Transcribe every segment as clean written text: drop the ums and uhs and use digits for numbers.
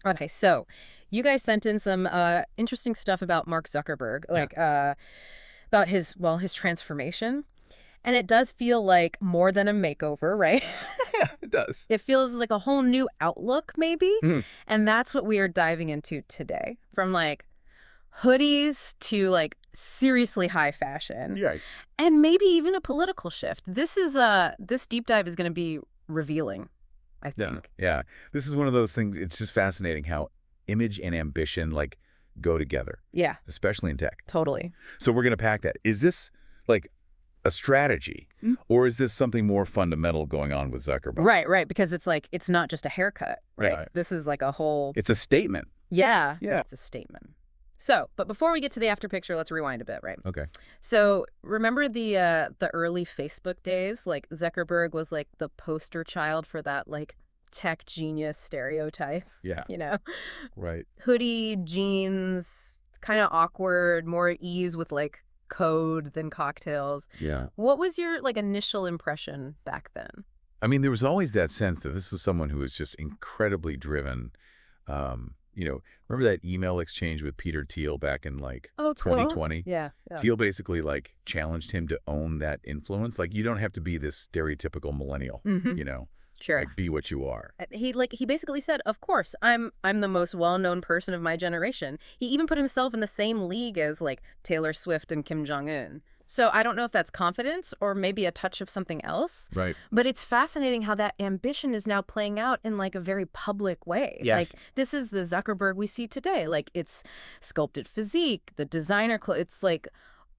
Okay, so you guys sent in some interesting stuff about Mark Zuckerberg, Yeah. about his transformation. And it does feel like more than a makeover, right? Yeah, it does. It feels like a whole new outlook, maybe. Mhm. And that's what we are diving into today. From like hoodies to like seriously high fashion, Right. and maybe even a political shift. This deep dive is going to be revealing, I Yeah. think. Yeah. This is one of those things. It's just fascinating how image and ambition like go together, Yeah, especially in tech. totally. So we're going to pack that. Is this like a strategy, or is this something more fundamental going on with Zuckerberg? Right, right, because it's like it's not just a haircut, right? Yeah. This is like a whole It's a statement. yeah, Yeah. it's a statement. So, but before we get to the after picture, let's rewind a bit, right? Okay. So, remember the early Facebook days? Like Zuckerberg was like the poster child for that like tech genius stereotype, Yeah. you know? Right. Hoodie, jeans, kind of awkward, more at ease with like code than cocktails. Yeah. What was your like initial impression back then? I mean, there was always that sense that this was someone who was just incredibly driven. Remember that email exchange with Peter Thiel back in like Oh, 2020? yeah, yeah. Teal basically like challenged him to own that influence. Like, you don't have to be this stereotypical millennial, Mm-hmm. you know, Sure. like be what you are. He basically said, "Of course, I'm the most well-known person of my generation." He even put himself in the same league as like Taylor Swift and Kim Jong-un. So I don't know if that's confidence or maybe a touch of something else, Right. but it's fascinating how that ambition is now playing out in like a very public way. Yes. Like this is the Zuckerberg we see today. Like it's sculpted physique, the designer it's like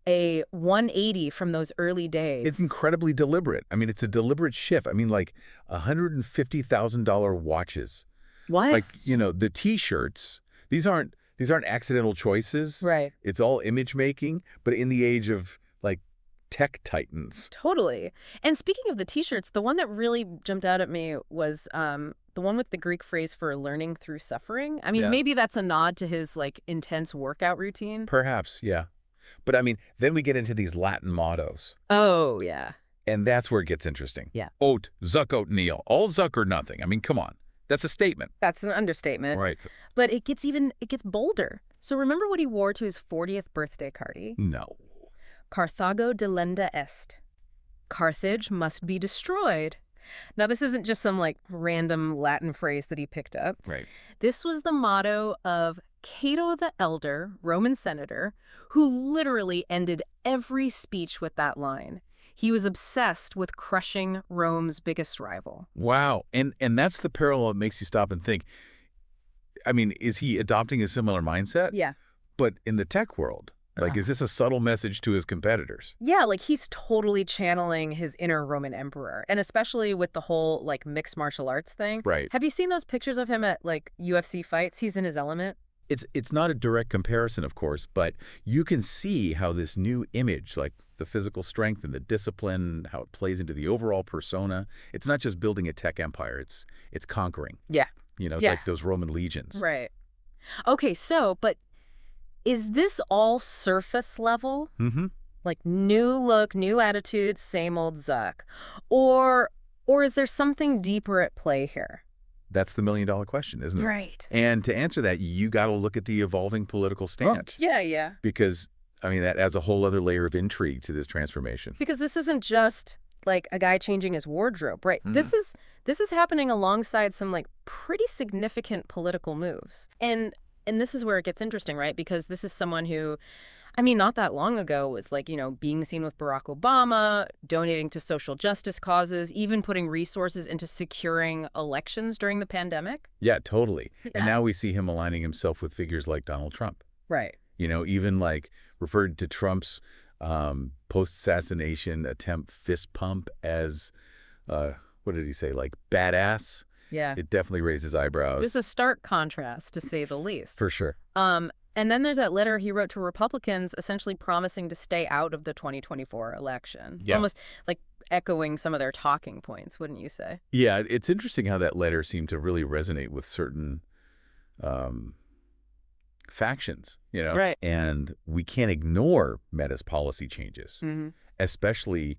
a 180 from those early days. It's incredibly deliberate. I mean, it's a deliberate shift. I mean, like $150,000 watches, What? like, the T-shirts. These aren't accidental choices. Right. It's all image making, but in the age of like tech titans. Totally. And speaking of the T-shirts, the one that really jumped out at me was the one with the Greek phrase for learning through suffering. I mean, Yeah. maybe that's a nod to his like intense workout routine. Perhaps, yeah. But I mean, then we get into these Latin mottos, Oh, yeah. and that's where it gets interesting. Yeah. Oat, Zuck, oat, Neil. All Zuck or nothing. I mean, come on. That's a statement. That's an understatement. Right. But it gets bolder. So remember what he wore to his 40th birthday party? No. Carthago delenda est. Carthage must be destroyed. Now, this isn't just some like random Latin phrase that he picked up. Right. This was the motto of Cato the Elder, Roman senator, who literally ended every speech with that line. He was obsessed with crushing Rome's biggest rival. Wow. And that's the parallel that makes you stop and think. I mean, is he adopting a similar mindset? Yeah. But in the tech world, like, is this a subtle message to his competitors? Yeah, like he's totally channeling his inner Roman emperor, and especially with the whole like mixed martial arts thing. Right. Have you seen those pictures of him at like UFC fights? He's in his element. It's not a direct comparison, of course, but you can see how this new image, like the physical strength and the discipline, how it plays into the overall persona. It's not just building a tech empire, it's conquering. Yeah. It's Yeah. like those Roman legions. Right. Okay, so, but is this all surface level? Mm-hmm. Like new look, new attitude, same old Zuck? Or is there something deeper at play here? That's the million-dollar question, isn't it? Right. And to answer that, you got to look at the evolving political stance. Yeah, yeah. Because, I mean, that adds a whole other layer of intrigue to this transformation. Because this isn't just like a guy changing his wardrobe, right? This is happening alongside some like pretty significant political moves. And this is where it gets interesting, right? Because this is someone who, I mean, not that long ago was like, being seen with Barack Obama, donating to social justice causes, even putting resources into securing elections during the pandemic. Yeah, totally. Yeah. And now we see him aligning himself with figures like Donald Trump. Right. Even like referred to Trump's post-assassination attempt fist pump as, what did he say, like badass? Yeah. It definitely raises eyebrows. It's a stark contrast, to say the least. For sure. And then there's that letter he wrote to Republicans essentially promising to stay out of the 2024 election. Yeah. Almost like echoing some of their talking points, wouldn't you say? Yeah, it's interesting how that letter seemed to really resonate with certain factions, Right. And we can't ignore Meta's policy changes, Mm-hmm. especially,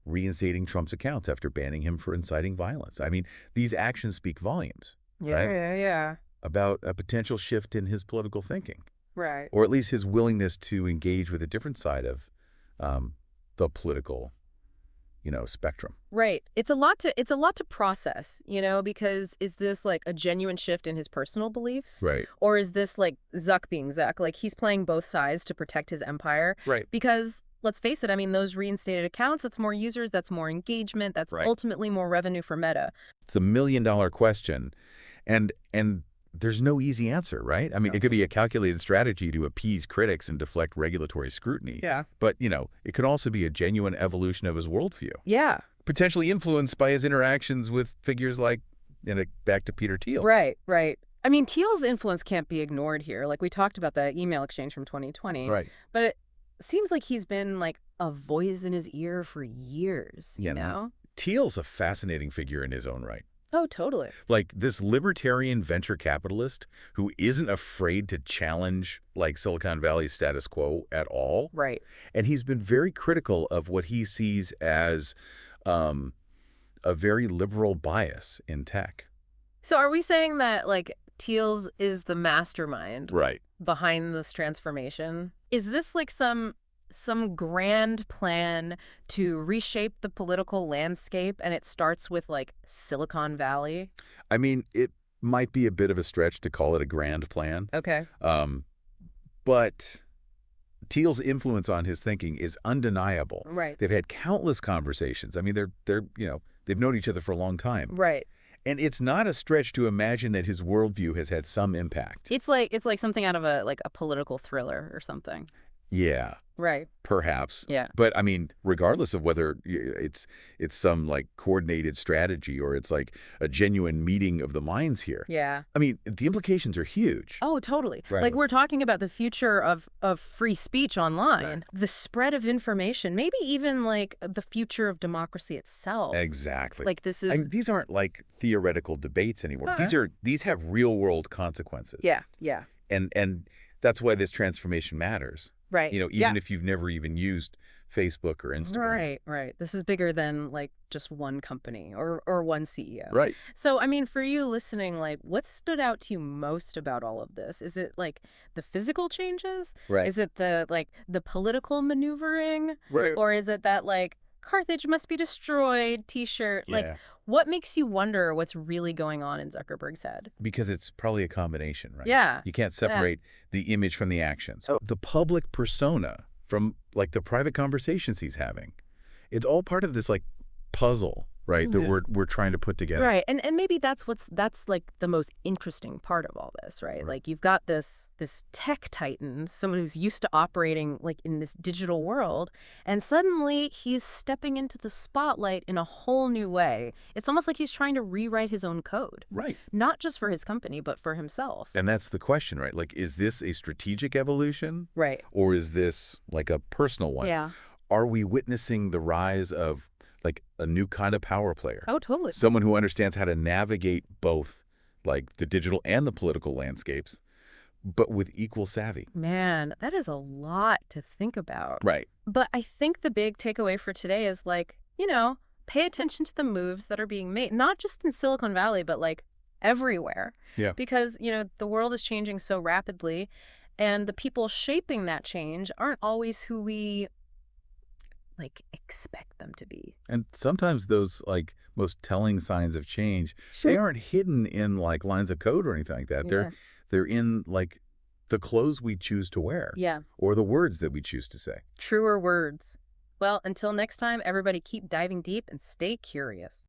reinstating Trump's accounts after banning him for inciting violence. I mean, these actions speak volumes. Yeah, right? yeah, yeah. About a potential shift in his political thinking, Right. or at least his willingness to engage with a different side of um, the political, spectrum. Right. It's a lot to process, because is this like a genuine shift in his personal beliefs? Right. Or is this like Zuck being Zuck? Like he's playing both sides to protect his empire? Right. Because let's face it, I mean, those reinstated accounts, that's more users, that's more engagement, that's Right. ultimately more revenue for Meta. It's a million-dollar question, and there's no easy answer, right? I mean, it could be a calculated strategy to appease critics and deflect regulatory scrutiny. Yeah. But, it could also be a genuine evolution of his worldview, Yeah. potentially influenced by his interactions with figures like, back to Peter Thiel. Right, right. I mean, Thiel's influence can't be ignored here. Like we talked about the email exchange from 2020. Right. But it seems like he's been like a voice in his ear for years, you know? Thiel's a fascinating figure in his own right. Oh, totally. Like this libertarian venture capitalist who isn't afraid to challenge like Silicon Valley's status quo at all. Right. And he's been very critical of what he sees as a very liberal bias in tech. So are we saying that like Thiel's is the mastermind Right. behind this transformation? Is this like some grand plan to reshape the political landscape and it starts with like Silicon Valley? I mean, it might be a bit of a stretch to call it a grand plan. Okay. But Thiel's influence on his thinking is undeniable. Right. They've had countless conversations. I mean, they've known each other for a long time. Right. And it's not a stretch to imagine that his worldview has had some impact. It's like something out of a political thriller or something. Yeah, Right. perhaps. Yeah. But I mean, regardless of whether it's some like coordinated strategy or it's like a genuine meeting of the minds here. Yeah. I mean, the implications are huge. Oh, totally. Right. Like we're talking about the future of free speech online, Right. the spread of information, maybe even like the future of democracy itself. Exactly. Like this is I mean, these aren't like theoretical debates anymore. These have real world consequences. Yeah, yeah. And that's why this transformation matters. Right. Even if you've never even used Facebook or Instagram. Right, right. This is bigger than like just one company or one CEO. Right. So, I mean, for you listening, like what stood out to you most about all of this? Is it like the physical changes? Right. Is it the political maneuvering? Right. Or is it that like Carthage must be destroyed t-shirt? Yeah. Like what makes you wonder what's really going on in Zuckerberg's head? Because it's probably a combination, right? Yeah. You can't separate the image from the actions. The public persona from like the private conversations he's having. It's all part of this like puzzle, right? That we're trying to put together. Right. And maybe that's like the most interesting part of all this, right? Like you've got this tech titan, someone who's used to operating like in this digital world, and suddenly he's stepping into the spotlight in a whole new way. It's almost like he's trying to rewrite his own code. Right. Not just for his company, but for himself. And that's the question, right? Like, is this a strategic evolution? Right. Or is this like a personal one? Yeah. Are we witnessing the rise of like a new kind of power player? Oh, totally. Someone who understands how to navigate both like the digital and the political landscapes, but with equal savvy. Man, that is a lot to think about. Right. But I think the big takeaway for today is like, pay attention to the moves that are being made, not just in Silicon Valley, but like everywhere. Yeah. Because, the world is changing so rapidly and the people shaping that change aren't always who we like expect them to be. And sometimes those like most telling signs of change, they aren't hidden in like lines of code or anything like that. Yeah. They're in like the clothes we choose to wear. Yeah. Or the words that we choose to say. Truer words. Well, until next time, everybody keep diving deep and stay curious.